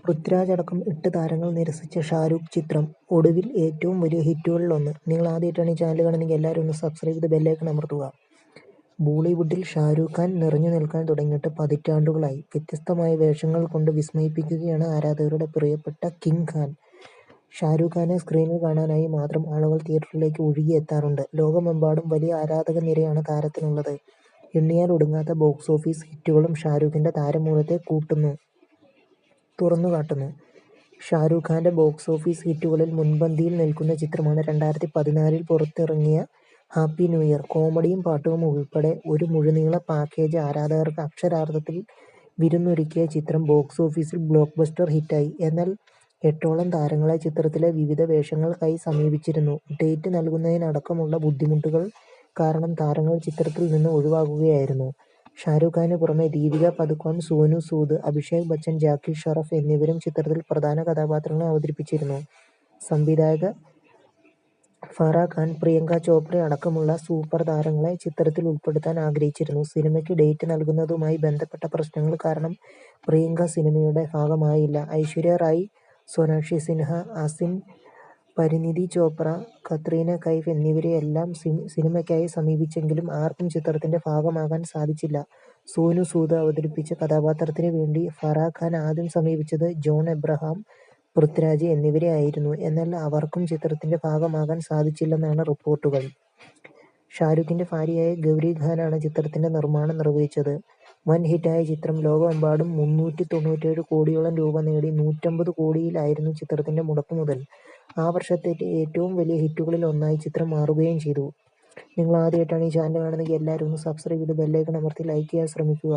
പൃഥ്വിരാജ് അടക്കം 8 താരങ്ങൾ നിരസിച്ച ഷാരൂഖ് ചിത്രം ഒടുവിൽ ഏറ്റവും വലിയ ഹിറ്റുകളിലൊന്ന്. നിങ്ങൾ ആദ്യമായിട്ടാണ് ഈ ചാനൽ കാണുന്നതെങ്കിൽ എല്ലാവരും ഒന്ന് സബ്സ്ക്രൈബ് ചെയ്ത് ബെല്ലൈക്കൺ അമർത്തുക. ബോളിവുഡിൽ ഷാരൂഖ് ഖാൻ നിറഞ്ഞു നിൽക്കാൻ തുടങ്ങിയിട്ട് പതിറ്റാണ്ടുകളായി. വ്യത്യസ്തമായ വേഷങ്ങൾ കൊണ്ട് വിസ്മയിപ്പിക്കുകയാണ് ആരാധകരുടെ പ്രിയപ്പെട്ട കിങ് ഖാൻ. ഷാരൂഖ് ഖാനെ സ്ക്രീനിൽ കാണാനായി മാത്രം ആളുകൾ തിയേറ്ററിലേക്ക് ഒഴുകിയെത്താറുണ്ട്. ലോകമെമ്പാടും വലിയ ആരാധക നിരയാണ് താരത്തിനുള്ളത്. എണ്ണിയാൽ ഒടുങ്ങാത്ത ബോക്സ് ഓഫീസ് ഹിറ്റുകളും ഷാരൂഖിന്റെ താരമൂല്യത്തെ തുറന്നുകാട്ടുന്നു. ഷാരൂഖ് ഖാന്റെ ബോക്സ് ഓഫീസ് ഹിറ്റുകളിൽ മുൻപന്തിയിൽ നിൽക്കുന്ന ചിത്രമാണ് 2014 പുറത്തിറങ്ങിയ ഹാപ്പി ന്യൂ ഇയർ. കോമഡിയും പാട്ടും ഉൾപ്പെടെ ഒരു മുഴുനീള പാക്കേജ് ആരാധകർക്ക് അക്ഷരാർത്ഥത്തിൽ വിരുന്നൊരുക്കിയ ചിത്രം ബോക്സ് ഓഫീസിൽ ബ്ലോക്ക് ബസ്റ്റർ ഹിറ്റായി. എന്നാൽ 8ഓളം താരങ്ങളെ ചിത്രത്തിലെ വിവിധ വേഷങ്ങൾക്കായി സമീപിച്ചിരുന്നു. ഡേറ്റ് നൽകുന്നതിനടക്കമുള്ള ബുദ്ധിമുട്ടുകൾ കാരണം താരങ്ങൾ ചിത്രത്തിൽ നിന്ന് ഒഴിവാകുകയായിരുന്നു. ഷാരൂഖ് ഖാന് പുറമെ ദീപിക പദുക്കോൺ, സോനു സൂദ്, അഭിഷേക് ബച്ചൻ, ജാക്കി ഷറഫ് എന്നിവരും ചിത്രത്തിൽ പ്രധാന കഥാപാത്രങ്ങളെ അവതരിപ്പിച്ചിരുന്നു. സംവിധായക ഫറാഹ് ഖാൻ, പ്രിയങ്ക ചോപ്ര അടക്കമുള്ള സൂപ്പർ താരങ്ങളെ ചിത്രത്തിൽ ഉൾപ്പെടുത്താൻ ആഗ്രഹിച്ചിരുന്നു. സിനിമയ്ക്ക് ഡേറ്റ് നൽകുന്നതുമായി ബന്ധപ്പെട്ട പ്രശ്നങ്ങൾ കാരണം പ്രിയങ്ക സിനിമയുടെ ഭാഗമായില്ല. ഐശ്വര്യ റായ്, സോനാക്ഷി സിൻഹ, ആസിൻ, പരിനീതി ചോപ്ര, കത്രീന കൈഫ് എന്നിവരെയെല്ലാം സിനിമയ്ക്കായി സമീപിച്ചെങ്കിലും ആർക്കും ചിത്രത്തിന്റെ ഭാഗമാകാൻ സാധിച്ചില്ല. സോനു സൂദ് അവതരിപ്പിച്ച കഥാപാത്രത്തിന് വേണ്ടി ഫറാഹ് ഖാൻ ആദ്യം സമീപിച്ചത് ജോൺ എബ്രഹാം, പൃഥ്വിരാജ് എന്നിവരെയായിരുന്നു. എന്നാൽ അവർക്കും ചിത്രത്തിന്റെ ഭാഗമാകാൻ സാധിച്ചില്ലെന്നാണ് റിപ്പോർട്ടുകൾ. ഷാരൂഖിന്റെ ഭാര്യയായ ഗൗരി ഖാനാണ് ചിത്രത്തിന്റെ നിർമ്മാണം നിർവഹിച്ചത്. വൻ ഹിറ്റായ ചിത്രം ലോകമെമ്പാടും 397 കോടിയോളം രൂപ നേടി. 150 കോടിയിലായിരുന്നു ചിത്രത്തിന്റെ മുടക്കുമുതൽ. ആ വർഷത്തെ ഏറ്റവും വലിയ ഹിറ്റുകളിൽ ഒന്നായി ചിത്രം മാറുകയും ചെയ്തു. നിങ്ങൾ ആദ്യമായിട്ടാണ് ഈ ചാനൽ കാണുന്നതെങ്കിൽ എല്ലാവരും ഒന്ന് സബ്സ്ക്രൈബ് ചെയ്ത് ബെല്ലൈക്കൺ അമർത്തി ലൈക്ക് ചെയ്യാൻ ശ്രമിക്കുക.